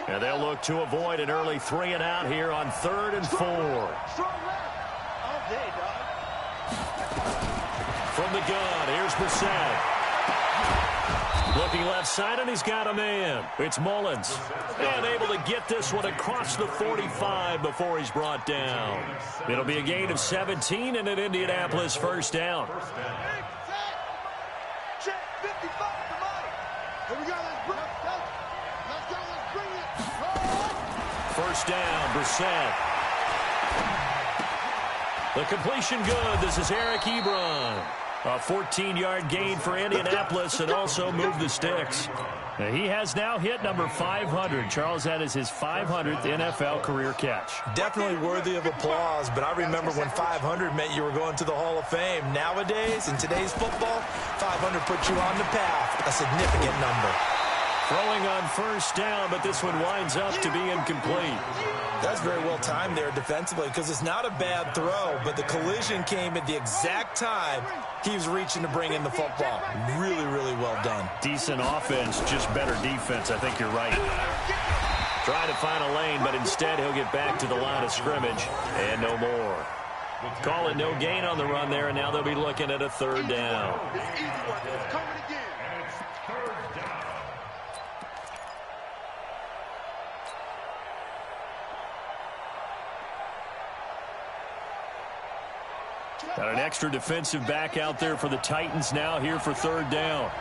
And they'll look to avoid an early 3-and-out here on 3rd and 4. From the gun, here's Brissett. Looking left side, and he's got a man. It's Mullins. And able to get this one across the 45 before he's brought down. It'll be a gain of 17 and an Indianapolis first down. First down, Brissett. The completion good. This is Eric Ebron. A 14-yard gain for Indianapolis and also moved the sticks. He has now hit number 500. Charles, that is his 500th NFL career catch. Definitely worthy of applause, but I remember when 500 meant you were going to the Hall of Fame. Nowadays, in today's football, 500 puts you on the path, a significant number. Throwing on first down, but this one winds up to be incomplete. That's very well timed there defensively because it's not a bad throw, but the collision came at the exact time he was reaching to bring in the football. Really, really well done. Decent offense, just better defense. I think you're right. Trying to find a lane, but instead he'll get back to the line of scrimmage and no more. Call it no gain on the run there, and now they'll be looking at a 3rd down. Got an extra defensive back out there for the Titans now here for 3rd down.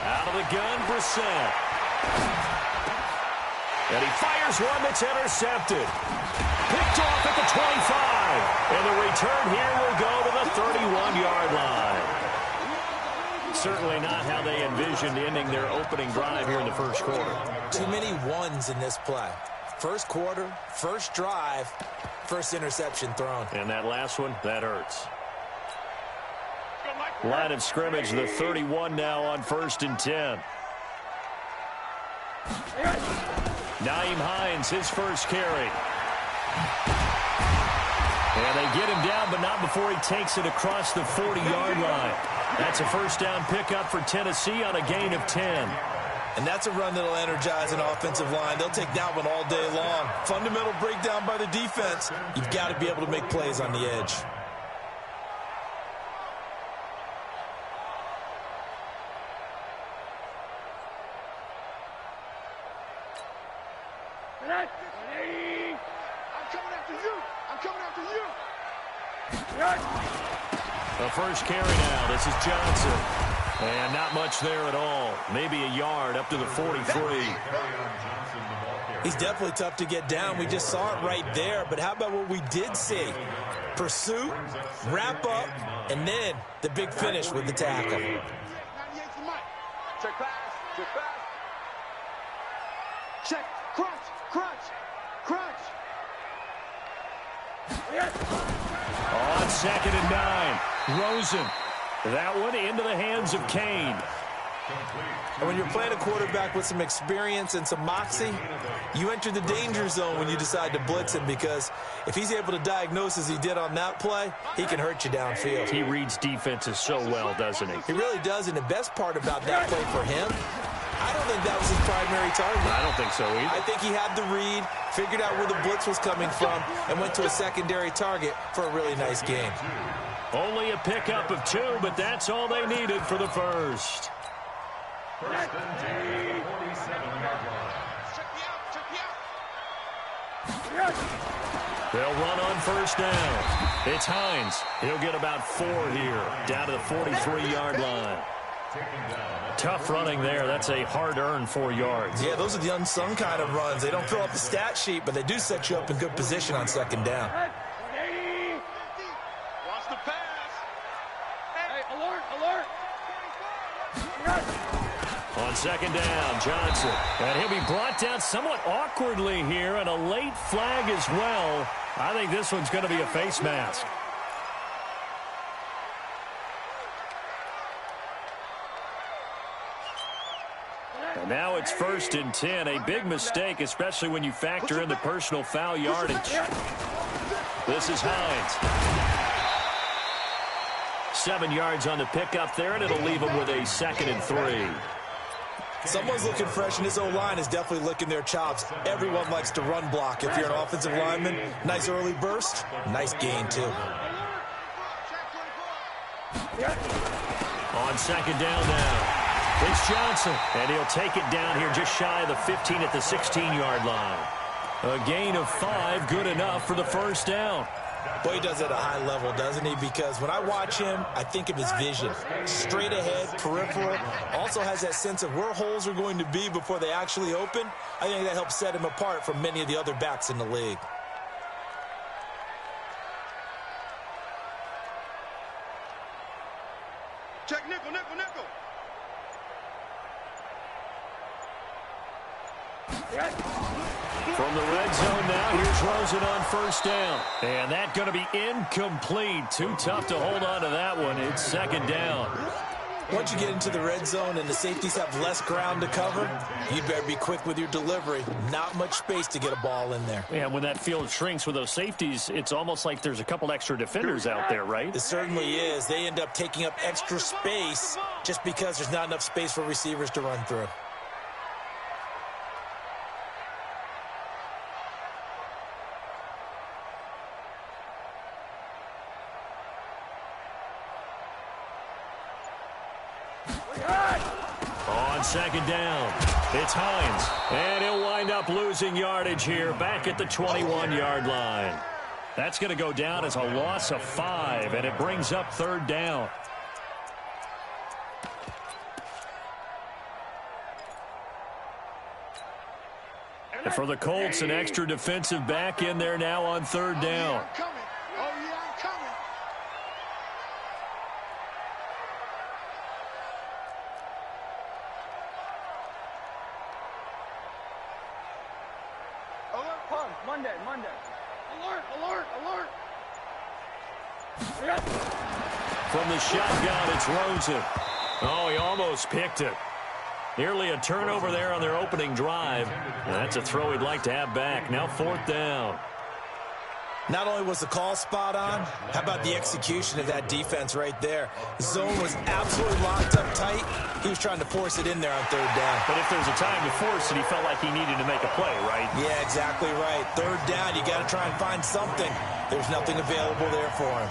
Out of the gun, Brissett. And he fires one that's intercepted. Picked off at the 25. And the return here will go to the 31-yard line. Certainly not how they envisioned ending their opening drive here in the first quarter. Too many ones in this play. First quarter, first drive, first interception thrown. And that last one, that hurts. Line of scrimmage, the 31 now on 1st and 10. Nyheim Hines, his first carry. And they get him down, but not before he takes it across the 40-yard line. That's a first down pickup for Tennessee on a gain of 10. And that's a run that'll energize an offensive line. They'll take that one all day long. Fundamental breakdown by the defense. You've got to be able to make plays on the edge. The first carry now. This is Johnson. And not much there at all. Maybe a yard up to the 43. He's definitely tough to get down. We just saw it right there. But how about what we did see? Pursuit, wrap up, and then the big finish with the tackle. Check pass. Check pass. Check. Crunch. Crunch. Crunch. On 2nd and 9. Rosen. That one into the hands of Kane. And when you're playing a quarterback with some experience and some moxie, you enter the danger zone when you decide to blitz him, because if he's able to diagnose as he did on that play, he can hurt you downfield. He reads defenses so well, doesn't he? He really does, and the best part about that play for him, I don't think that was his primary target. I don't think so either. I think he had the read, figured out where the blitz was coming from, and went to a secondary target for a really nice game. Only a pickup of 2, but that's all they needed for the first. First and 10, 47-yard line. They'll run on first down. It's Hines. He'll get about 4 here, down to the 43-yard line. Tough running there. That's a hard-earned 4 yards. Yeah, those are the unsung kind of runs. They don't fill up the stat sheet, but they do set you up in good position on 2nd down. Watch the pass. Hey, alert, alert. On 2nd down, Johnson. And he'll be brought down somewhat awkwardly here, and a late flag as well. I think this one's going to be a face mask. And now it's 1st and 10. A big mistake, especially when you factor in the personal foul yardage. This is Hines. 7 yards on the pickup there, and it'll leave them with a 2nd and 3. Someone's looking fresh, and his O-line is definitely licking their chops. Everyone likes to run block. If you're an offensive lineman, nice early burst, nice gain, too. On 2nd down now, it's Johnson, and he'll take it down here just shy of the 15 at the 16-yard line. A gain of 5, good enough for the 1st down. Boy, he does it at a high level, doesn't he? Because when I watch him, I think of his vision. Straight ahead, peripheral. Also has that sense of where holes are going to be before they actually open. I think that helps set him apart from many of the other backs in the league. Check nickel, nickel, nickel. From the red zone now, here's Rosen on 1st down. And that's going to be incomplete. Too tough to hold on to that one. It's 2nd down. Once you get into the red zone and the safeties have less ground to cover, you'd better be quick with your delivery. Not much space to get a ball in there. Yeah, when that field shrinks with those safeties, it's almost like there's a couple extra defenders out there, right? It certainly is. They end up taking up extra space just because there's not enough space for receivers to run through. On 2nd down, it's Hines, and he'll wind up losing yardage here back at the 21-yard line. That's going to go down as a loss of 5, and it brings up 3rd down. And for the Colts, an extra defensive back in there now on 3rd down. Monday. Alert, alert, alert. From the shotgun, it's Rosen. Oh, he almost picked it. Nearly a turnover there on their opening drive. And that's a throw he'd like to have back. Now 4th down. Not only was the call spot on, how about the execution of that defense right there? The zone was absolutely locked up tight. He was trying to force it in there on 3rd down. But if there's a time to force it, he felt like he needed to make a play, right? Yeah, exactly right. 3rd down, you got to try and find something. There's nothing available there for him.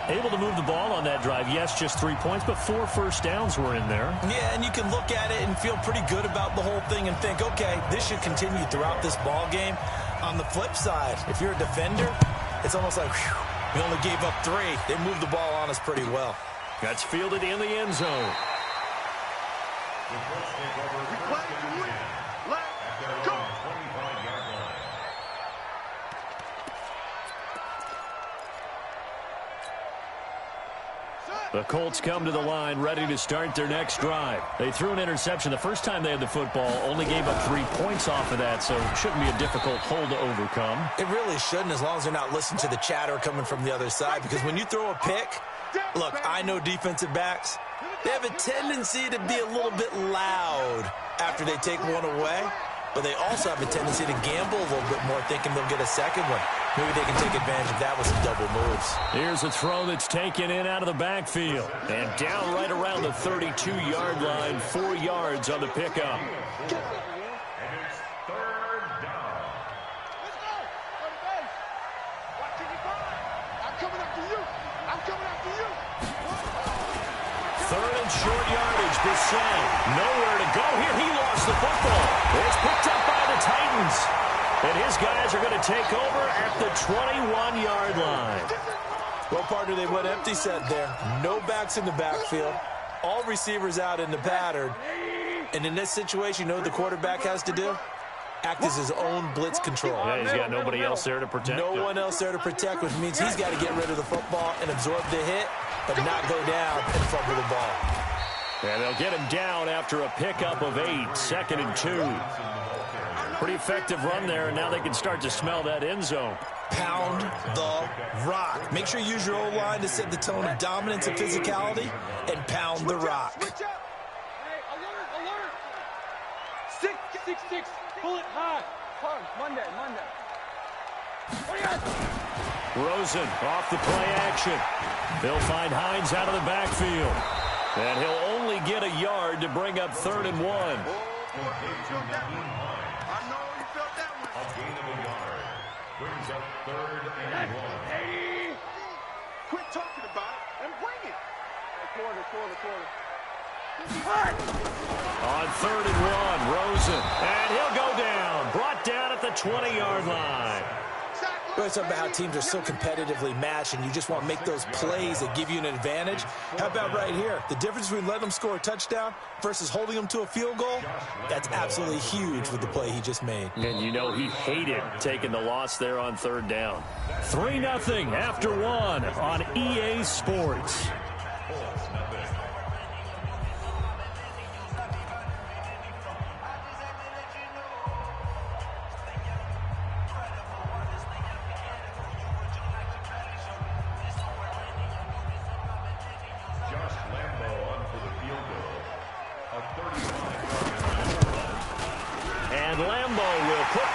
Able to move the ball on that drive. Yes, just 3 points, but 4 first downs were in there. Yeah, and you can look at it and feel pretty good about the whole thing and think, okay, this should continue throughout this ball game. On the flip side, if you're a defender, it's almost like, whew, we only gave up 3. They moved the ball on us pretty well. That's fielded in the end zone. The Colts come to the line ready to start their next drive. They threw an interception the first time they had the football, only gave up 3 points off of that, so it shouldn't be a difficult hole to overcome. It really shouldn't, as long as they're not listening to the chatter coming from the other side, because when you throw a pick, look, I know defensive backs, they have a tendency to be a little bit loud after they take one away, but they also have a tendency to gamble a little bit more, thinking they'll get a second one. Maybe they can take advantage of that with some double moves. Here's a throw that's taken in out of the backfield. And down right around the 32-yard line, 4 yards on the pickup. Third and short yardage. Bissett nowhere to go here. He lost the football. It's picked up by the Titans. And his guys are going to take over at the 21-yard line. Well, partner, they went empty set there. No backs in the backfield. All receivers out in the pattern. And in this situation, you know what the quarterback has to do? Act as his own blitz control. Yeah, he's got nobody else there to protect him. No one else there to protect, which means he's got to get rid of the football and absorb the hit, but not go down and fumble the ball. And they'll get him down after a pickup of 8, 2nd and 2. Pretty effective run there, and now they can start to smell that end zone. Pound the rock. Make sure you use your O-line to set the tone of dominance and physicality, and pound the rock. Hey, alert! 6, bullet high. Monday. Rosen off the play action. They'll find Hines out of the backfield. And he'll only get a yard to bring up 3rd and 1. I know you felt that one. A gain of a yard brings up 3rd and 1. Quit talking about it and bring it. Quarter. On 3rd and 1, Rosen. And he'll go down. Brought down at the 20-yard line. We're talking about how teams are so competitively matched and you just want to make those plays that give you an advantage. How about right here? The difference between letting them score a touchdown versus holding them to a field goal, that's absolutely huge with the play he just made. And you know he hated taking the loss there on 3rd down. 3-0 after 1 on EA Sports.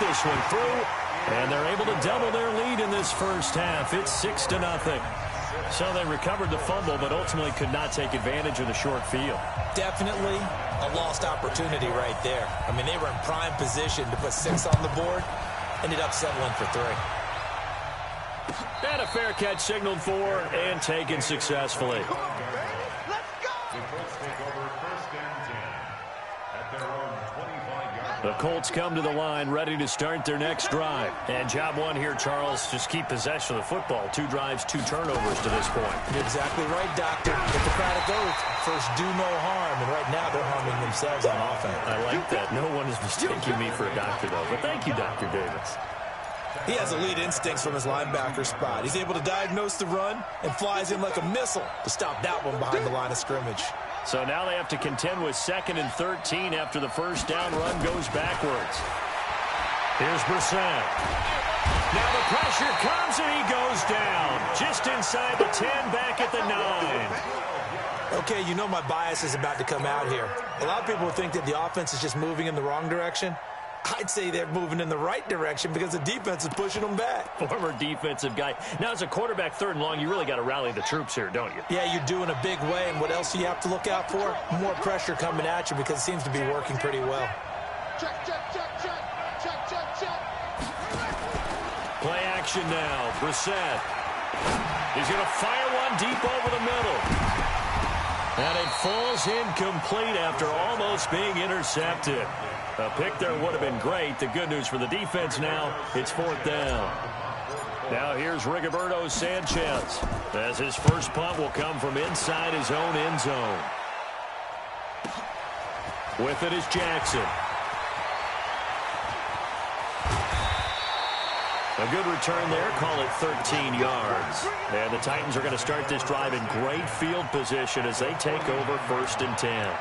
This one through, and they're able to double their lead in this first half. It's 6-0. So they recovered the fumble, but ultimately could not take advantage of the short field. Definitely a lost opportunity right there. I mean, they were in prime position to put 6 on the board, ended up settling for 3. And a fair catch signaled for and taken successfully. Let's go. The Colts take over 1st and 10 at their own 25-yard. The Colts come to the line ready to start their next drive. And job 1 here, Charles, just keep possession of the football. 2 drives, 2 turnovers to this point. You're exactly right, Doctor. Hippocratic oath, first do no harm, and right now they're harming themselves on offense. I like that. No one is mistaking me for a doctor, though. But thank you, Dr. Davis. He has elite instincts from his linebacker spot. He's able to diagnose the run and flies in like a missile to stop that one behind the line of scrimmage. So now they have to contend with 2nd and 13 after the first down run goes backwards. Here's Brissett. Now the pressure comes and he goes down. Just inside the 10, back at the 9. Okay, you know my bias is about to come out here. A lot of people think that the offense is just moving in the wrong direction. I'd say they're moving in the right direction because the defense is pushing them back. Former defensive guy. Now, as a quarterback 3rd and long, you really got to rally the troops here, don't you? Yeah, you're doing a big way, and what else do you have to look out for? More pressure coming at you because it seems to be working pretty well. Check. Play action now. Brissett. He's going to fire one deep over the middle. And it falls incomplete after almost being intercepted. A pick there would have been great. The good news for the defense now, it's 4th down. Now here's Rigoberto Sanchez, as his first punt will come from inside his own end zone. With it is Jackson. A good return there, call it 13 yards. And the Titans are going to start this drive in great field position as they take over 1st and 10.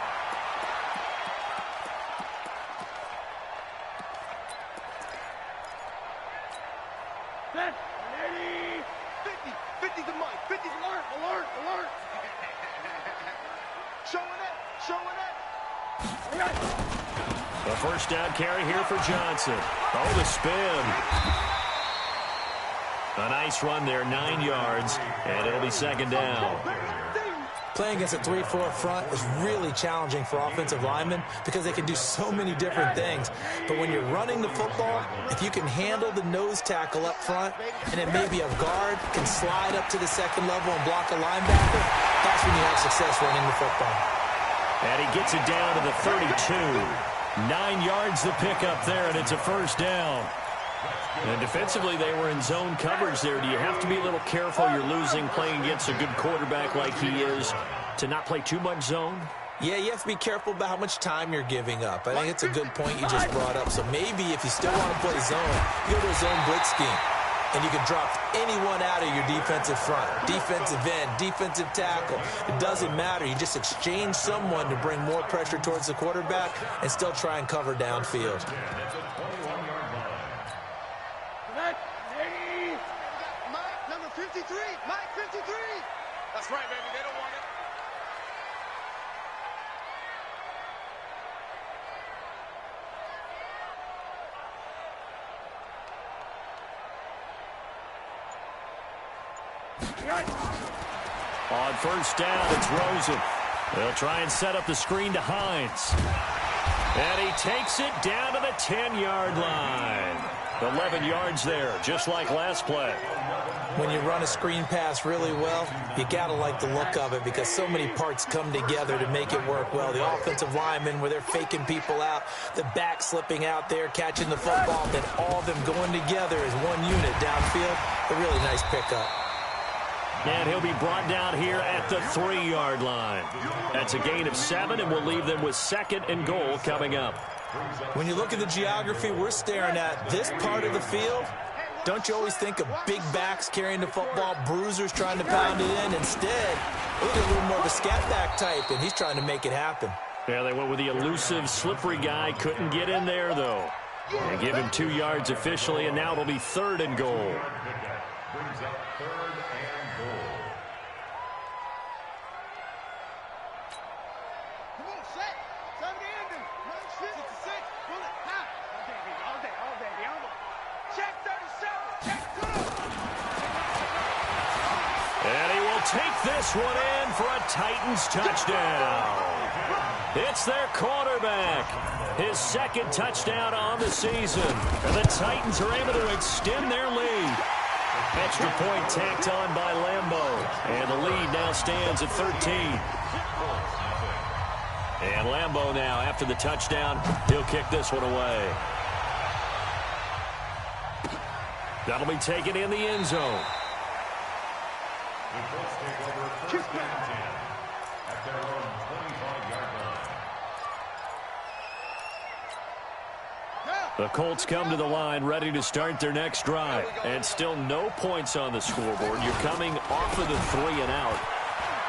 A first down carry here for Johnson. Oh, the spin. A nice run there, 9 yards, and it'll be 2nd down. Playing against a 3-4 front is really challenging for offensive linemen because they can do so many different things. But when you're running the football, if you can handle the nose tackle up front, and then maybe a guard can slide up to the 2nd level and block a linebacker, that's when you have success running the football. And he gets it down to the 32. 9 yards the pickup there, and it's a first down. And defensively, they were in zone coverage there. Do you have to be a little careful? You're losing playing against a good quarterback like he is to not play too much zone? Yeah, you have to be careful about how much time you're giving up. I think it's a good point you just brought up. So maybe if you still want to play zone, you go to a zone blitz scheme. And you can drop anyone out of your defensive front, defensive end, defensive tackle. It doesn't matter. You just exchange someone to bring more pressure towards the quarterback and still try and cover downfield. Mike, number 53. Mike, 53. That's right, baby. They don't want it. On first down, it's Rosen. They'll try and set up the screen to Hines. And he takes it down to the 10-yard line. 11 yards there, just like last play. When you run a screen pass really well, you got to like the look of it because so many parts come together to make it work well. The offensive linemen, where they're faking people out, the back slipping out there, catching the football, then all of them going together as one unit downfield. A really nice pickup. And he'll be brought down here at the 3-yard line. That's a gain of 7, and we'll leave them with 2nd and goal coming up. When you look at the geography we're staring at, this part of the field, don't you always think of big backs carrying the football, bruisers trying to pound it in? Instead, look at a little more of a scat back type, and he's trying to make it happen. Yeah, they went with the elusive, slippery guy. Couldn't get in there, though. They give him 2 yards officially, and now it'll be 3rd and goal. Brings up 3rd and goal. Come on, set. 7 to end it. 66. Pull it. High. All day. The elbow. Check 37. Check 2. And he will take this one in for a Titans touchdown. It's their quarterback. His 2nd touchdown on the season. And the Titans are able to extend their lead. Extra point tacked on by Lambo. And the lead now stands at 13. And Lambo now, after the touchdown, he'll kick this one away. That'll be taken in the end zone. The Colts take over 1st and 10 at their own 25-yard line. The Colts come to the line ready to start their next drive. And still no points on the scoreboard. You're coming off of the 3 and out.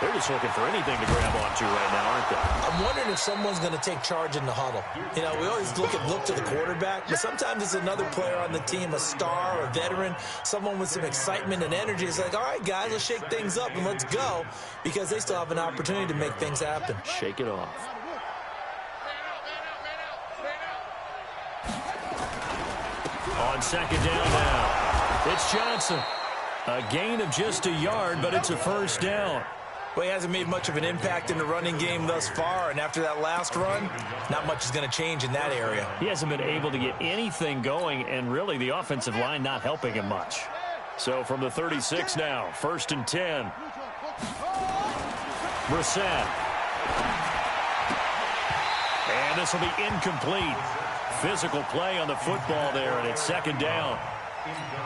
They're just looking for anything to grab onto right now, aren't they? I'm wondering if someone's going to take charge in the huddle. You know, we always look to the quarterback, but sometimes it's another player on the team, a star, a veteran, someone with some excitement and energy. It's like, all right, guys, let's shake things up and let's go, because they still have an opportunity to make things happen. Shake it off. On 2nd down now, it's Johnson. A gain of just a yard, but it's a 1st down. Well, he hasn't made much of an impact in the running game thus far, and after that last run, not much is going to change in that area. He hasn't been able to get anything going, and really the offensive line not helping him much. So from the 36 now, 1st and 10. Brissett. And this will be incomplete. Physical play on the football there, and it's 2nd down.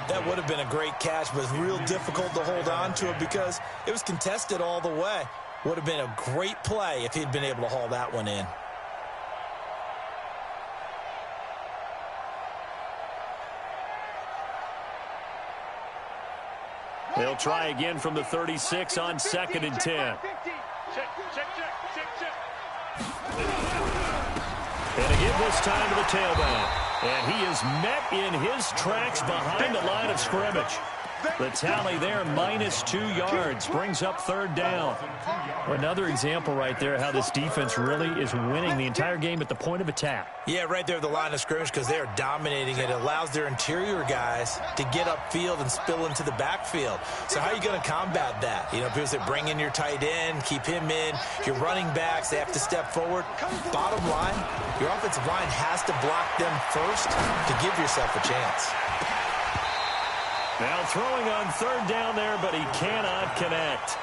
That would have been a great catch, but it's real difficult to hold on to it because it was contested all the way. Would have been a great play if he'd been able to haul that one in. They'll try again from the 36 on 2nd and 10. Check. And again this time to the tailback. And he is met in his tracks behind the line of scrimmage. The tally there, -2 yards, brings up 3rd down. Another example right there how this defense really is winning the entire game at the point of attack. Yeah, right there at the line of scrimmage because they are dominating it. It allows their interior guys to get upfield and spill into the backfield. So how are you going to combat that? You know, people say bring in your tight end, keep him in. Your running backs, they have to step forward. Bottom line, your offensive line has to block them first to give yourself a chance. Now throwing on 3rd down there, but he cannot connect.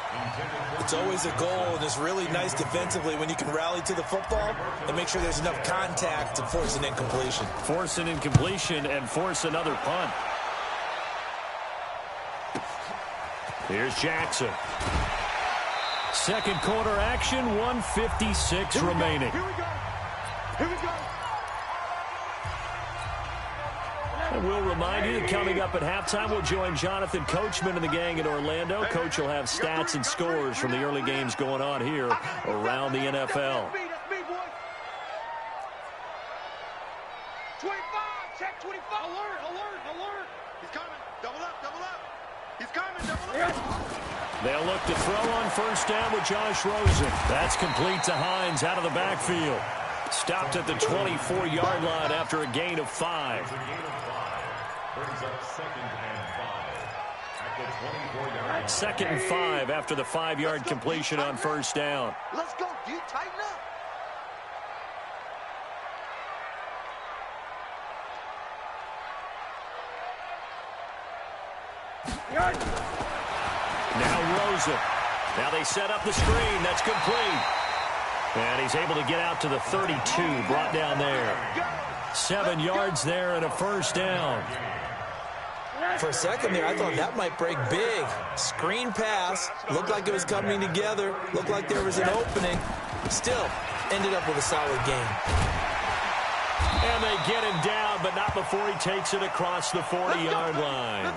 It's always a goal, and it's really nice defensively when you can rally to the football and make sure there's enough contact to force an incompletion. Force an incompletion and force another punt. Here's Jackson. 2nd quarter action, 1:56 remaining. Here we go. And we'll remind you that coming up at halftime, we'll join Jonathan Coachman and the gang in Orlando. Coach will have stats and scores from the early games going on here around the NFL. That's me, boy. 25. Check 25. Alert. He's coming. Double up. He's coming. Double up. They'll look to throw on 1st down with Josh Rosen. That's complete to Hines out of the backfield. Stopped at the 24-yard line after a gain of 5. Brings up 2nd and 5 at the 24-yard. 2nd and 5 after the 5-yard completion on first down. Let's go, dude. Tighten up. Now Rosen. Now they set up the screen. That's complete. And he's able to get out to the 32, brought down there. 7 yards there and a first down. For a second there, I thought that might break big. Screen pass. Looked like it was coming together. Looked like there was an opening. Still, ended up with a solid game. And they get him down, but not before he takes it across the 40-yard line.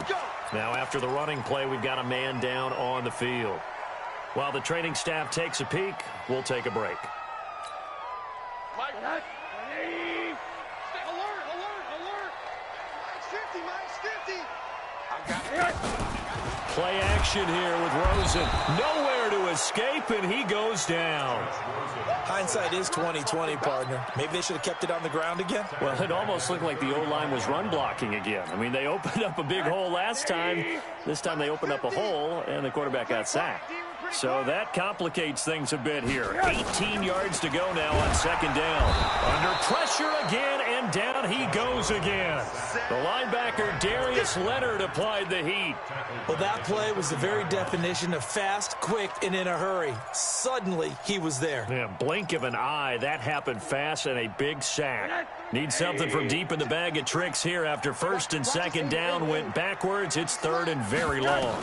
Now after the running play, we've got a man down on the field. While the training staff takes a peek, we'll take a break. Mike, alert, alert. Mike's 50. I got it. Play action here with Rosen. Nowhere to escape, and he goes down. Hindsight is 20/20, partner. Maybe they should have kept it on the ground again. Well, it almost looked like the O-line was run blocking again. I mean, they opened up a big hole last time. This time they opened up a hole, and the quarterback got sacked. So that complicates things a bit here. 18 yards to go now on 2nd down. Under pressure again, and down he goes again. The linebacker, Darius Leonard, applied the heat. Well, that play was the very definition of fast, quick, and in a hurry. Suddenly, he was there. Yeah, blink of an eye. That happened fast, and a big sack. Need something from deep in the bag of tricks here after 1st and 2nd down went backwards. It's 3rd and very long.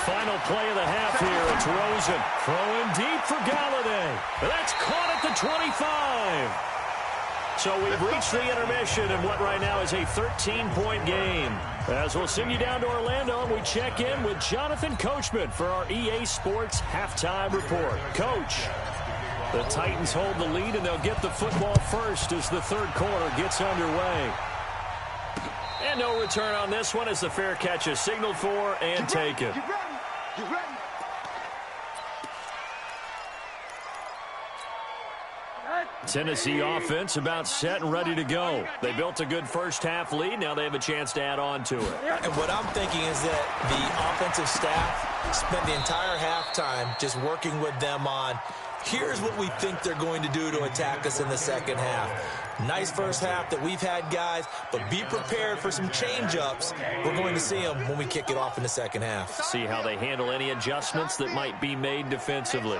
Final play of the half here. It's Rosen throwing deep for Galladay. That's caught at the 25. So we've reached the intermission in what right now is a 13-point game. As we'll send you down to Orlando, and we check in with Jonathan Coachman for our EA Sports Halftime Report. Coach, the Titans hold the lead, and they'll get the football first as the 3rd quarter gets underway. And no return on this one as the fair catch is signaled for and taken. You ready? Tennessee offense about set and ready to go. They built a good first-half lead. Now they have a chance to add on to it. And what I'm thinking is that the offensive staff spent the entire halftime just working with them on, here's what we think they're going to do to attack us in the 2nd half. Nice first half that we've had, guys, but be prepared for some change-ups. We're going to see them when we kick it off in the 2nd half. See how they handle any adjustments that might be made defensively.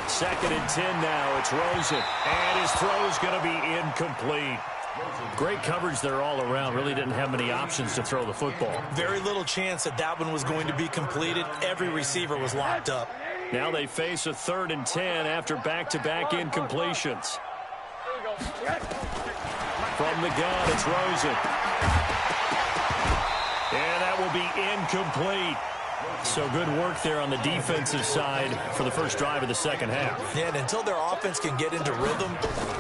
2nd and 10 now. It's Rosen. And his throw's going to be incomplete. Great coverage there all around. Really didn't have many options to throw the football. Very little chance that that one was going to be completed. Every receiver was locked up. Now they face a 3rd and 10 after back-to-back incompletions. From the gun, it's Rosen. And that will be incomplete. So good work there on the defensive side for the first drive of the 2nd half. Yeah, and until their offense can get into rhythm,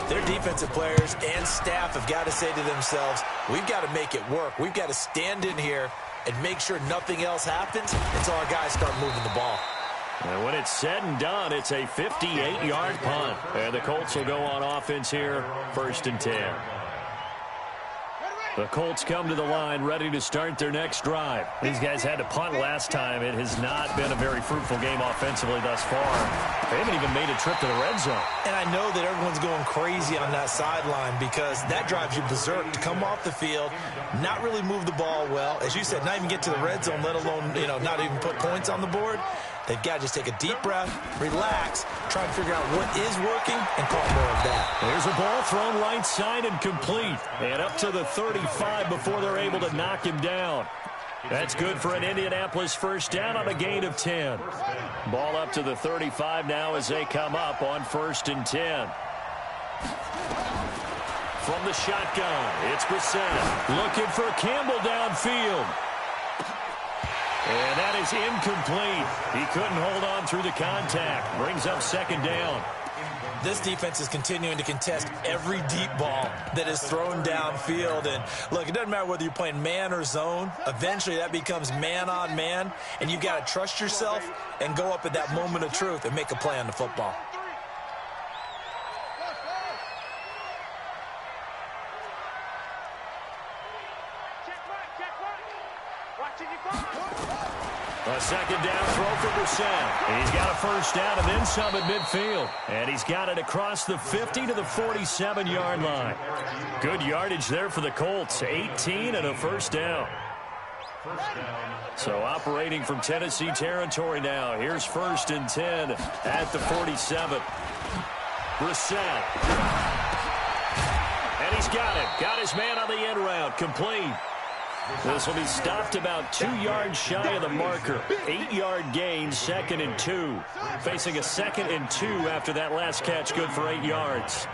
their defensive players and staff have got to say to themselves, we've got to make it work. We've got to stand in here and make sure nothing else happens until our guys start moving the ball. And when it's said and done, it's a 58-yard punt. And the Colts will go on offense here, 1st and 10. The Colts come to the line ready to start their next drive. These guys had to punt last time. It has not been a very fruitful game offensively thus far. They haven't even made a trip to the red zone. And I know that everyone's going crazy on that sideline because that drives you berserk to come off the field, not really move the ball well. As you said, not even get to the red zone, let alone, not even put points on the board. They've got to just take a deep breath, relax, try and figure out what is working, and call more of that. There's a ball thrown right side and complete. And up to the 35 before they're able to knock him down. That's good for an Indianapolis first down on a gain of 10. Ball up to the 35 now as they come up on 1st and 10. From the shotgun, it's Brissett looking for Campbell downfield. And that is incomplete. He couldn't hold on through the contact. Brings up 2nd down. This defense is continuing to contest every deep ball that is thrown downfield. And, look, it doesn't matter whether you're playing man or zone. Eventually, that becomes man-on-man, and you've got to trust yourself and go up at that moment of truth and make a play on the football. A second down throw for Brissett. He's got a first down and then some at midfield. And he's got it across the 50 to the 47-yard line. Good yardage there for the Colts. 18 and a first down. So operating from Tennessee territory now. Here's 1st and 10 at the 47. Brissett. And he's got it. Got his man on the end route. Complete. This will be stopped about 2 yards shy of the marker. 8-yard gain, 2nd and 2. Facing a 2nd and 2 after that last catch, good for 8 yards.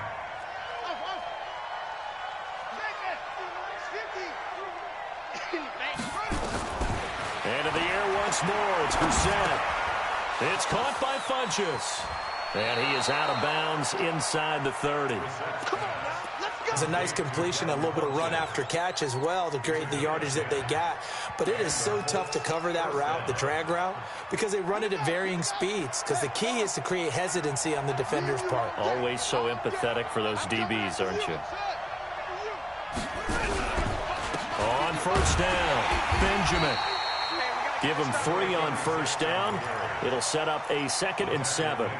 And in the air once more, it's Brissett. It's caught by Funchess. And he is out of bounds inside the 30. It's a nice completion, a little bit of run after catch as well to create the yardage that they got. But it is so tough to cover that route, the drag route, because they run it at varying speeds. Because the key is to create hesitancy on the defender's part. Always so empathetic for those DBs, aren't you? On 1st down, Benjamin. Give him 3 on 1st down. It'll set up a 2nd and 7.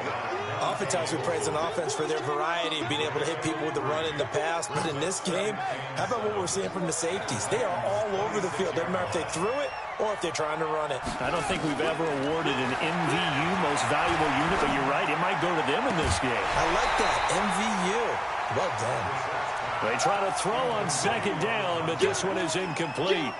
Oftentimes we praise an offense for their variety, being able to hit people with the run in the pass. But in this game, how about what we're seeing from the safeties? They are all over the field. Doesn't matter if they threw it or if they're trying to run it. I don't think we've ever awarded an MVU, most valuable unit, but you're right, it might go to them in this game. I like that, MVU. Well done. They try to throw on 2nd down, but this one is incomplete.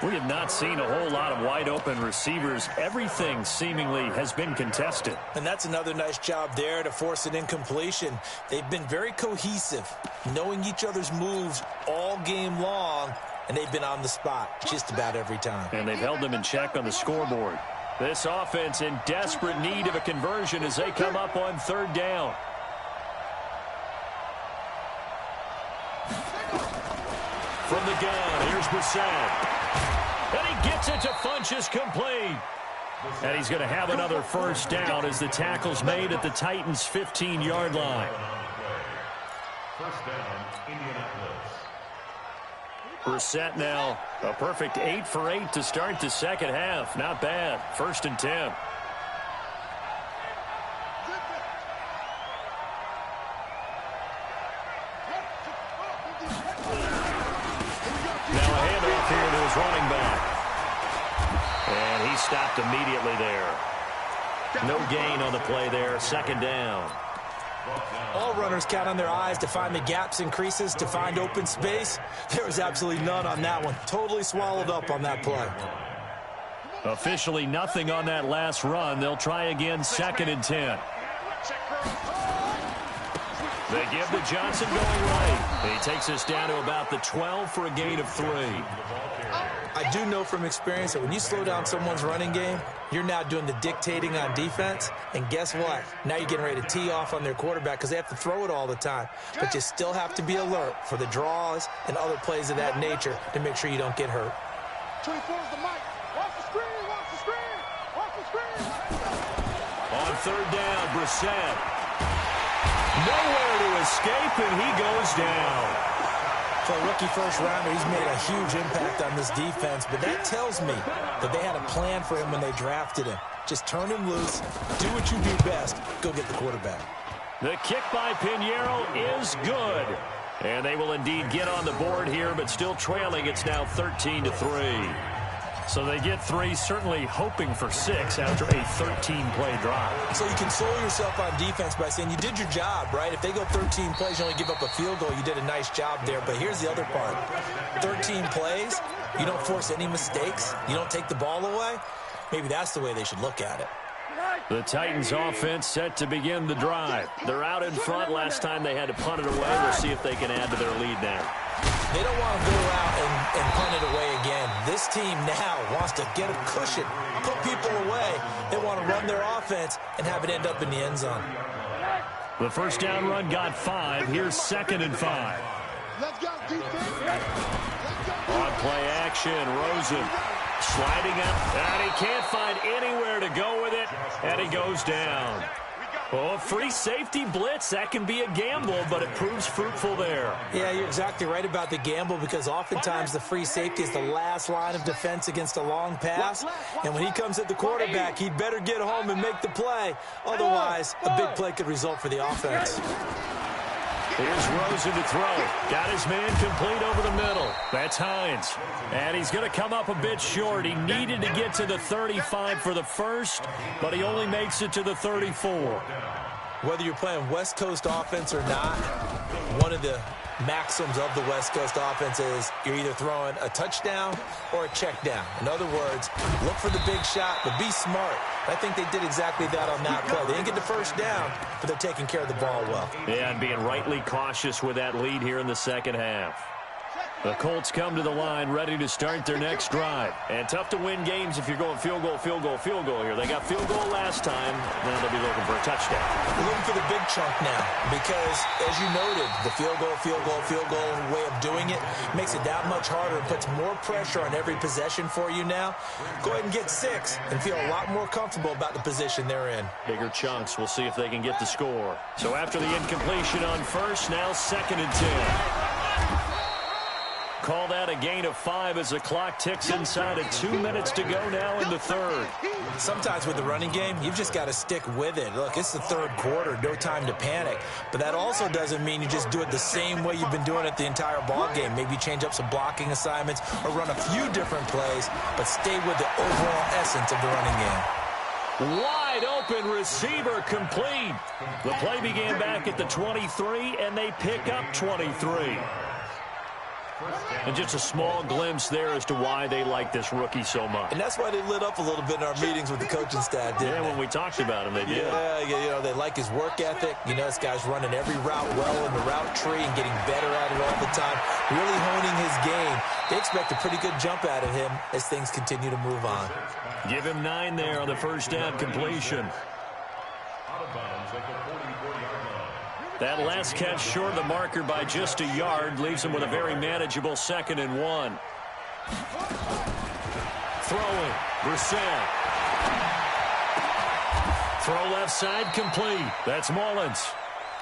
We have not seen a whole lot of wide-open receivers. Everything seemingly has been contested. And that's another nice job there to force an incompletion. They've been very cohesive, knowing each other's moves all game long, and they've been on the spot just about every time. And they've held them in check on the scoreboard. This offense in desperate need of a conversion as they come up on 3rd down. From the gun, here's Brissett. And he gets it to Funchess, complete. And he's going to have another first down as the tackle's made at the Titans' 15-yard line. First down, Indianapolis. Brissett now a perfect 8 for 8 to start the second half. Not bad. 1st and 10. Running back. And he stopped immediately there. No gain on the play there. 2nd down. All runners count on their eyes to find the gaps and creases, to find open space. There was absolutely none on that one. Totally swallowed up on that play. Officially nothing on that last run. They'll try again, 2nd and 10. They give to Johnson going right. He takes us down to about the 12 for a gain of 3. I do know from experience that when you slow down someone's running game, you're now doing the dictating on defense. And guess what? Now you're getting ready to tee off on their quarterback because they have to throw it all the time. But you still have to be alert for the draws and other plays of that nature to make sure you don't get hurt. 24 is the mic. Watch the screen. Watch the screen. Watch the screen. On 3rd down, Brissett. Nowhere to escape, and he goes down. For a rookie first-rounder, he's made a huge impact on this defense, but that tells me that they had a plan for him when they drafted him. Just turn him loose, do what you do best, go get the quarterback. The kick by Pinheiro is good. And they will indeed get on the board here, but still trailing. It's now 13-3. So they get 3, certainly hoping for 6 after a 13-play drive. So you console yourself on defense by saying you did your job, right? If they go 13 plays, you only give up a field goal, you did a nice job there. But here's the other part. 13 plays, you don't force any mistakes, you don't take the ball away. Maybe that's the way they should look at it. The Titans offense set to begin the drive. They're out in front. Last time they had to punt it away. We'll see if they can add to their lead now. They don't want to go out and punt it away again. This team now wants to get a cushion, put people away. They want to run their offense and have it end up in the end zone. The first down run got 5. Here's 2nd and 5. Let's go, defense. On play action, Rosen sliding up, and he can't find anywhere to go with it, and he goes down. Oh, free safety blitz, that can be a gamble, but it proves fruitful there. Yeah, you're exactly right about the gamble because oftentimes the free safety is the last line of defense against a long pass. And when he comes at the quarterback, he'd better get home and make the play. Otherwise, a big play could result for the offense. Here's Rosen to throw. Got his man complete over the middle. That's Hines. And he's going to come up a bit short. He needed to get to the 35 for the first, but he only makes it to the 34. Whether you're playing West Coast offense or not, one of the maxims of the West Coast offense is you're either throwing a touchdown or a check down. In other words, look for the big shot, but be smart. I think they did exactly that on that play. They didn't get the first down, but they're taking care of the ball well. Yeah, and being rightly cautious with that lead here in the second half. The Colts come to the line ready to start their next drive. And tough to win games if you're going field goal, field goal, field goal here. They got field goal last time. Now they'll be looking for a touchdown. They're looking for the big chunk now because, as you noted, the field goal, field goal, field goal way of doing it makes it that much harder and puts more pressure on every possession for you now. Go ahead and get 6 and feel a lot more comfortable about the position they're in. Bigger chunks. We'll see if they can get the score. So after the incompletion on first, now 2nd and 10. Call that a gain of 5 as the clock ticks inside of 2 minutes to go now in the third. Sometimes with the running game, you've just got to stick with it. Look, it's the third quarter, no time to panic. But that also doesn't mean you just do it the same way you've been doing it the entire ball game. Maybe change up some blocking assignments or run a few different plays, but stay with the overall essence of the running game. Wide open receiver complete. The play began back at the 23, and they pick up 23. And just a small glimpse there as to why they like this rookie so much. And that's why they lit up a little bit in our meetings with the coaching staff, didn't they? When we talked about him, they did. Yeah, you know, they like his work ethic. You know, this guy's running every route well in the route tree and getting better at it all the time, really honing his game. They expect a pretty good jump out of him as things continue to move on. Give him 9 there on the first down completion. Out of bounds at the 40-yard line. That last catch short of the marker by just a yard leaves him with a very manageable 2nd and 1. Throwing, Brissett. Throw left side complete. That's Mullins.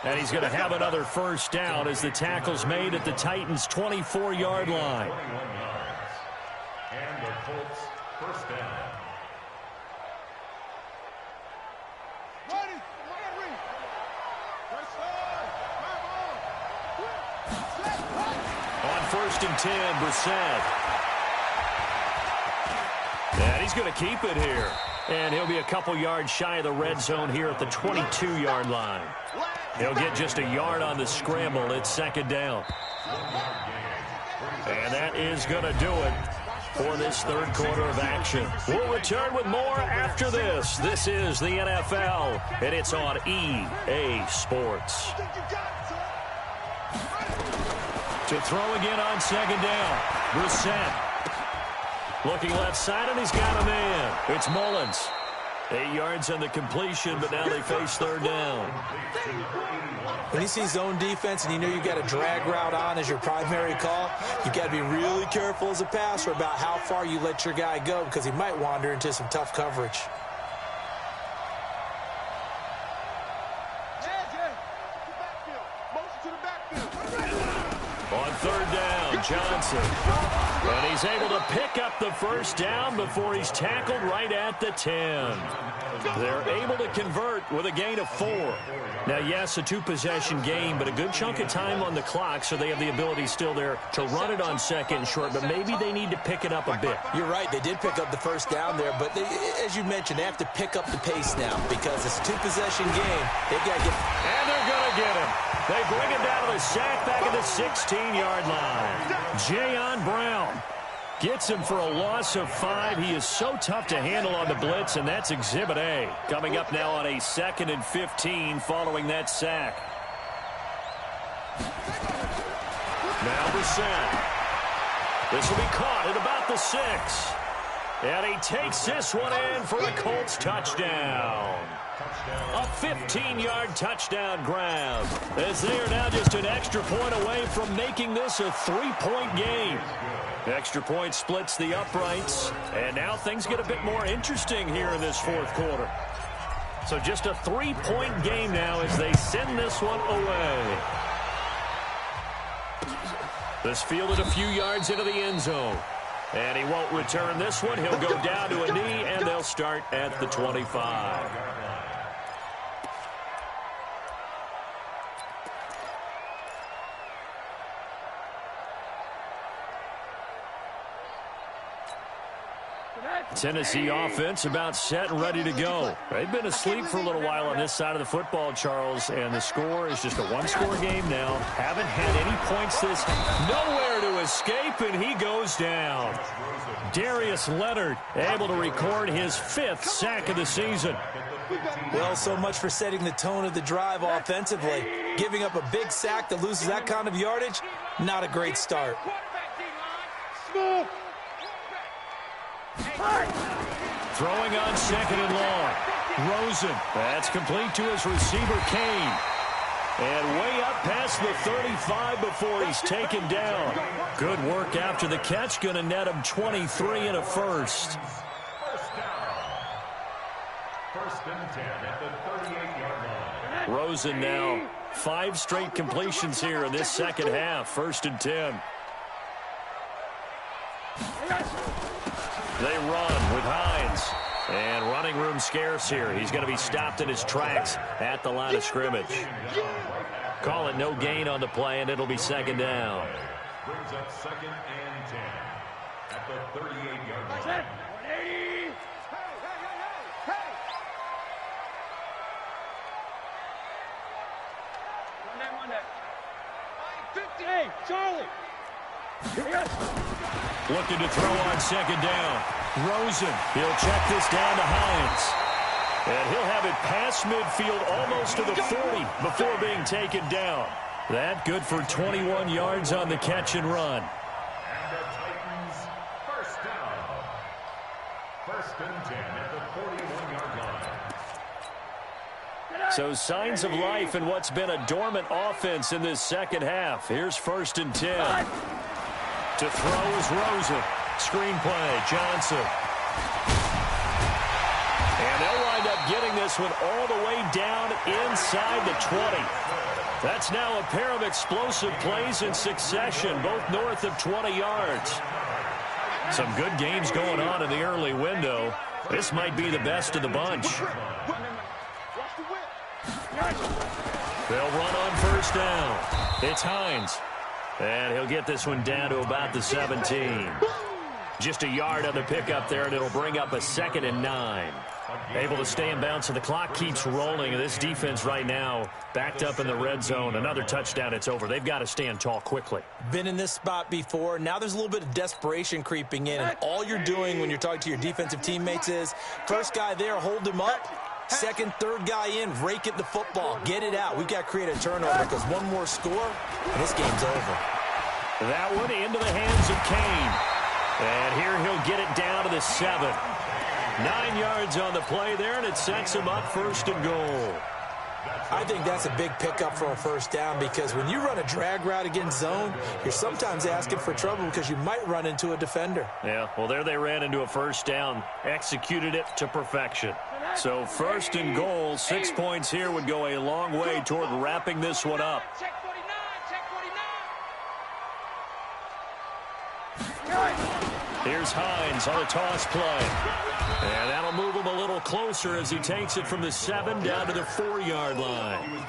And he's going to have another first down as the tackle's made at the Titans' 24-yard line. 21 yards. And the Colts first down. On 1st and 10, Brissett. And he's going to keep it here. And he'll be a couple yards shy of the red zone here at the 22-yard line. He'll get just a yard on the scramble. It's 2nd down. And that is going to do it for this third quarter of action. We'll return with more after this. This is the NFL, and it's on EA Sports. To throw again on 2nd down. Brissett. Looking left side, and he's got a man. It's Mullins. 8 yards on the completion, but now they face 3rd down. When you see zone defense and you know you've got a drag route on as your primary call, you've got to be really careful as a passer about how far you let your guy go because he might wander into some tough coverage. On 3rd down, Johnson. And he's able to pick up the first down before he's tackled right at the 10. They're able to convert with a gain of 4. Now, yes, a 2-possession game, but a good chunk of time on the clock, so they have the ability still there to run it on 2nd and short, but maybe they need to pick it up a bit. You're right. They did pick up the first down there, but they, as you mentioned, they have to pick up the pace now because it's a 2-possession game. They've got to get... And they're going to get him. They bring him down to the sack back at the 16-yard line. Jayon Brown gets him for a loss of 5. He is so tough to handle on the blitz, and that's Exhibit A. Coming up now on a 2nd and 15 following that sack. Now Brissett. This will be caught at about the 6. And he takes this one in for a Colts touchdown. A 15-yard touchdown grab, as they are now just an extra point away from making this a 3-point game. Extra point splits the uprights, and now things get a bit more interesting here in this fourth quarter. So just a 3-point game now as they send this one away. This fielded a few yards into the end zone. And he won't return this one. He'll go down to a knee, and they'll start at the 25. Tennessee offense about set and ready to go. They've been asleep for a little while on this side of the football, Charles, and the score is just a one-score game now. Haven't had any points this. Nowhere to escape, and he goes down. Darius Leonard able to record his 5th sack of the season. Well, so much for setting the tone of the drive offensively. Giving up a big sack that loses that kind of yardage, not a great start. Throwing on 2nd and long. Rosen. That's complete to his receiver, Kane. And way up past the 35 before he's taken down. Good work after the catch. Going to net him 23 and a first. First and 10 at the 38-yard line. Rosen now 5 straight completions here in this second half. 1st and 10. They run with Hines. And running room scarce here. He's going to be stopped in his tracks at the line of scrimmage. Call it no gain on the play, and it'll be 2nd down. Brings up 2nd and 10 at the 38-yard line. Hey, Charlie. Looking to throw on 2nd down. Rosen, he'll check this down to Hines. And he'll have it past midfield almost to the 40 before being taken down. That good for 21 yards on the catch and run. And the Titans first down. 1st and 10 at the 41-yard line. So signs of life in what's been a dormant offense in this second half. Here's 1st and 10. To throw is Rosen. Screenplay, Johnson. And they'll wind up getting this one all the way down inside the 20. That's now a pair of explosive plays in succession, both north of 20 yards. Some good games going on in the early window. This might be the best of the bunch. They'll run on 1st down. It's Hines. And he'll get this one down to about the 17. Just a yard on the pickup there, and it'll bring up a 2nd and 9. Able to stay in bounds, so the clock keeps rolling. And this defense right now backed up in the red zone. Another touchdown, it's over. They've got to stand tall quickly. Been in this spot before. Now there's a little bit of desperation creeping in. And all you're doing when you're talking to your defensive teammates is, first guy there, hold him up. 2nd, 3rd guy in, rake at the football. Get it out. We've got to create a turnover because one more score, and this game's over. That one into the hands of Kane. And here he'll get it down to the 7. 9 yards on the play there, and it sets him up 1st and goal. I think that's a big pickup for a 1st down because when you run a drag route against zone, you're sometimes asking for trouble because you might run into a defender. Yeah, well, there they ran into a 1st down. Executed it to perfection. So 1st and goal, 6 points here would go a long way toward wrapping this one up. Check 49, check 49. Here's Hines on a toss play. And that'll move him a little closer as he takes it from the 7 down to the 4-yard line.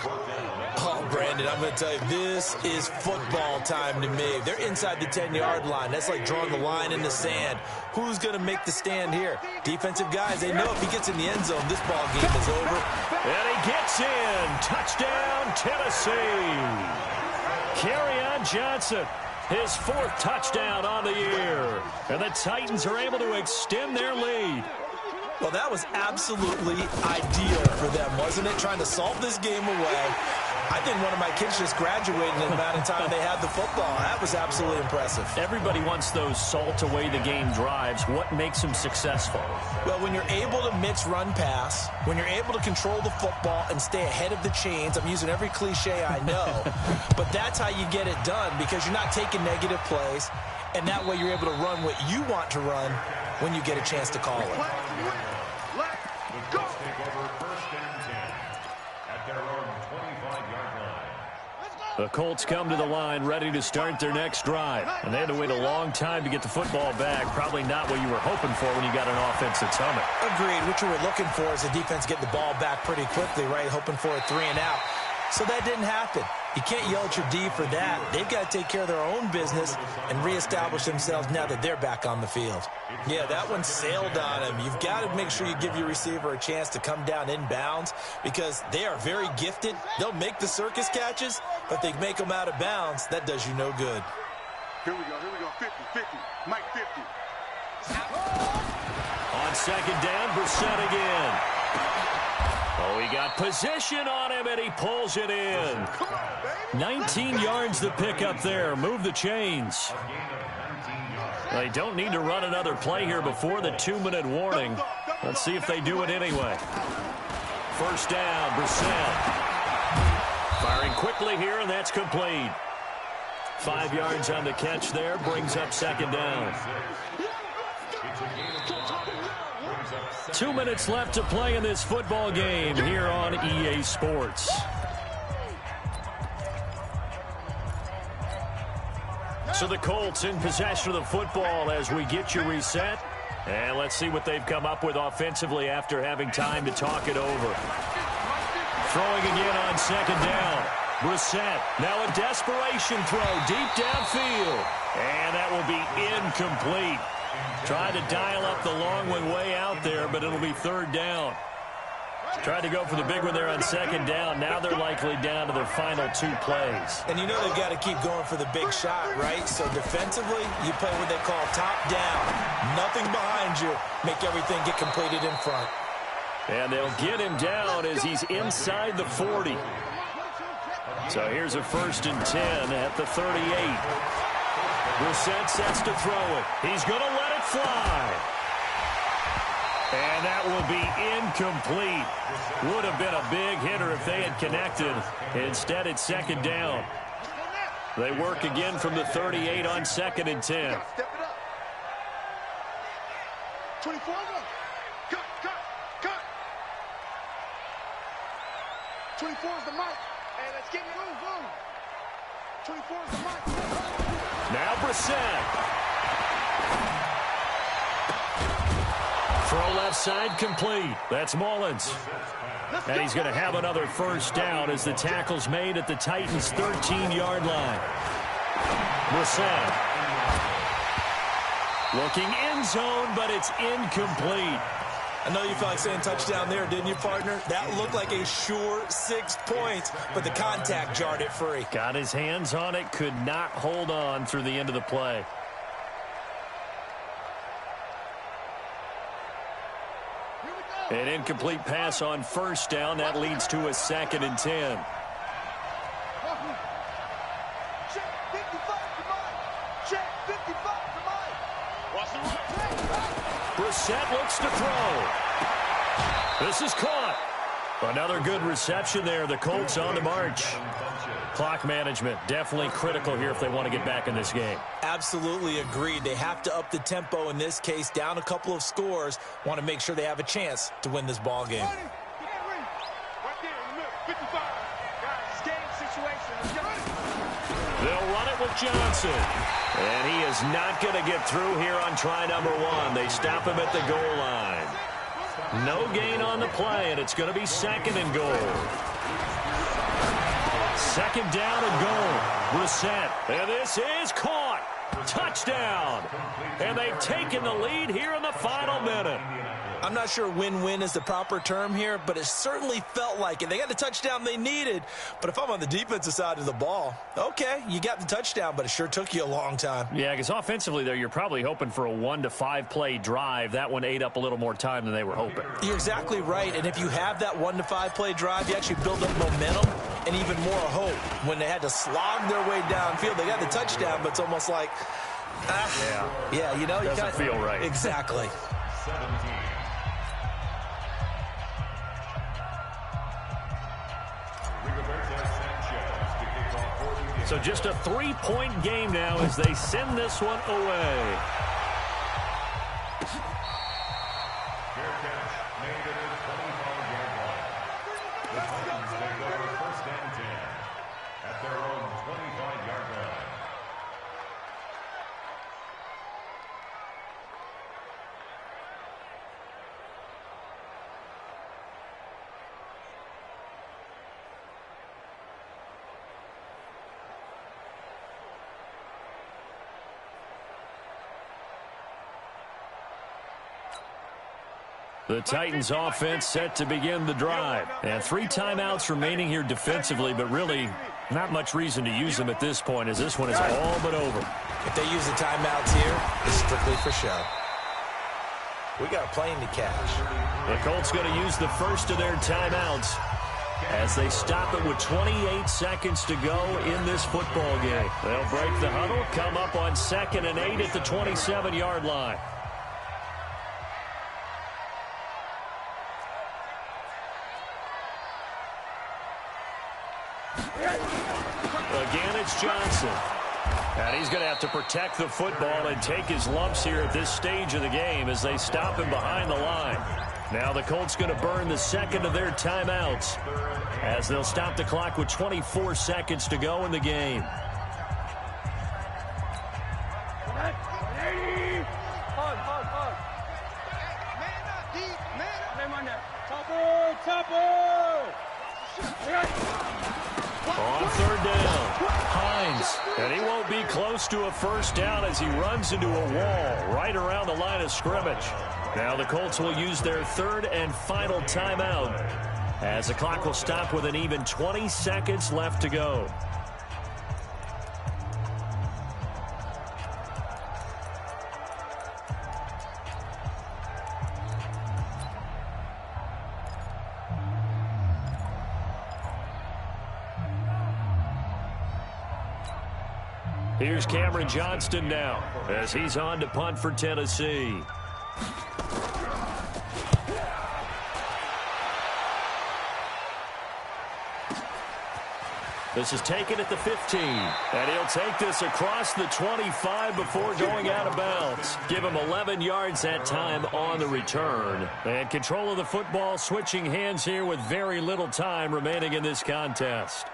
Oh, Brandon, I'm going to tell you, this is football time to me. They're inside the 10-yard line. That's like drawing the line in the sand. Who's going to make the stand here? Defensive guys, they know if he gets in the end zone, this ball game is over. And he gets in. Touchdown, Tennessee. Kerryon Johnson, his 4th touchdown on the year. And the Titans are able to extend their lead. Well, that was absolutely ideal for them, wasn't it? Trying to solve this game away. I think one of my kids just graduated in the amount of time they had the football. That was absolutely impressive. Everybody wants those salt-away-the-game drives. What makes them successful? Well, when you're able to mix run-pass, when you're able to control the football and stay ahead of the chains, I'm using every cliche I know, but that's how you get it done because you're not taking negative plays, and that way you're able to run what you want to run when you get a chance to call it. Let's go. The Colts come to the line ready to start their next drive. And they had to wait a long time to get the football back. Probably not what you were hoping for when you got an offense that's humming. Agreed. What you were looking for is the defense get the ball back pretty quickly, right? Hoping for a 3 and out. So that didn't happen. You can't yell at your D for that. They've got to take care of their own business and reestablish themselves now that they're back on the field. Yeah, that one sailed on him. You've got to make sure you give your receiver a chance to come down inbounds because they are very gifted. They'll make the circus catches, but they make them out of bounds. That does you no good. Here we go, 50, Mike 50. On second down, Brissett again. Oh, he got position on him, and he pulls it in. 19 yards to pick up there. Move the chains. They don't need to run another play here before the 2-minute warning. Let's see if they do it anyway. First down, Brissett. Firing quickly here, and that's complete. 5 yards on the catch there, brings up second down. 2 minutes left to play in this football game here on EA Sports. So the Colts in possession of the football as we get you reset. And let's see what they've come up with offensively after having time to talk it over. Throwing again on second down. Brissett, now a desperation throw deep downfield. And that will be incomplete. Trying to dial up the long one way out there, but it'll be third down. Tried to go for the big one there on second down. Now they're likely down to their final 2 plays. And you know they've got to keep going for the big shot, right? So defensively, you play what they call top down. Nothing behind you. Make everything get completed in front. And they'll get him down as he's inside the 40. So here's a 1st and 10 at the 38. Brissett sets to throw it. He's going to let it fly. And that will be incomplete. Would have been a big hitter if they had connected. Instead, it's second down. They work again from the 38 on 2nd and 10. Step it up. 24 Cut. 24 is the mic. Hey, let's get it. Move. 24 is the mic. Now Brissett. Throw left side complete. That's Mullins. And he's going to have another first down as the tackle's made at the Titans' 13-yard line. Brissett. Looking end zone, but it's incomplete. I know you felt like saying touchdown there, didn't you, partner? That looked like a sure 6 points, but the contact jarred it free. Got his hands on it, could not hold on through the end of the play. An incomplete pass on first down. That leads to a 2nd and 10. Check 55 to Mike. Check 55 to Mike. Watch the right. Brissett looks to throw. This is caught. Another good reception there. The Colts on the march. Clock management definitely critical here if they want to get back in this game. Absolutely agreed. They have to up the tempo in this case, down a couple of scores. Want to make sure they have a chance to win this ball game. Right there in the middle. 55. Guys, game situation. Let's go. They'll run it with Johnson. And he is not going to get through here on try number 1. They stop him at the goal line. No gain on the play, and it's going to be 2nd and goal. 2nd down and goal. Brissett. And this is caught. Touchdown. And they've taken the lead here in the final minute. I'm not sure win-win is the proper term here, but it certainly felt like it. They got the touchdown they needed, but if I'm on the defensive side of the ball, okay, you got the touchdown, but it sure took you a long time. Yeah, because offensively, there, you're probably hoping for a 1 to 5 play drive. That one ate up a little more time than they were hoping. You're exactly right, and if you have that 1 to 5 play drive, you actually build up momentum and even more hope. When they had to slog their way downfield, they got the touchdown, but it's almost like, yeah, you know, doesn't feel right. Exactly. 17. So just a 3-point game now as they send this one away. Fair catch made at the 25-yard line. The Titans take over 1st and 10 at their own The Titans offense set to begin the drive. And 3 timeouts remaining here defensively, but really not much reason to use them at this point as this one is all but over. If they use the timeouts here, it's strictly for show. We got a plane to catch. The Colts going to use the first of their timeouts as they stop it with 28 seconds to go in this football game. They'll break the huddle, come up on 2nd and 8 at the 27-yard line. Again, it's Johnson. And he's going to have to protect the football and take his lumps here at this stage of the game as they stop him behind the line. Now the Colts going to burn the second of their timeouts as they'll stop the clock with 24 seconds to go in the game. On 3rd down, Hines, and he won't be close to a first down as he runs into a wall right around the line of scrimmage. Now the Colts will use their 3rd and final timeout as the clock will stop with an even 20 seconds left to go. Here's Cameron Johnston now as he's on to punt for Tennessee. This is taken at the 15, and he'll take this across the 25 before going out of bounds. Give him 11 yards that time on the return. And control of the football switching hands here with very little time remaining in this contest.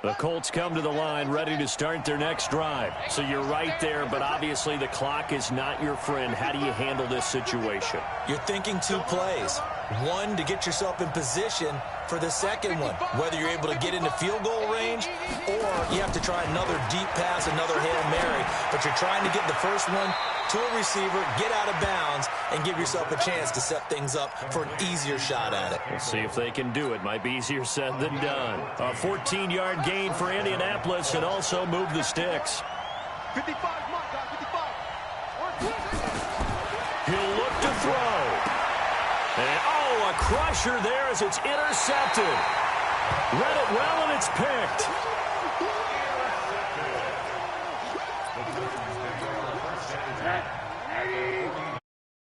The Colts come to the line ready to start their next drive. So you're right there, but obviously the clock is not your friend. How do you handle this situation? You're thinking 2 plays. One, to get yourself in position for the second one, whether you're able to get into field goal range or you have to try another deep pass, another Hail Mary. But you're trying to get the first one to a receiver, get out of bounds, and give yourself a chance to set things up for an easier shot at it. We'll see if they can do it. Might be easier said than done. A 14-yard gain for Indianapolis and also move the sticks. 55, mark, guys, 55. He'll look to throw. And, oh, a crusher there as it's intercepted. Read it well, and it's picked.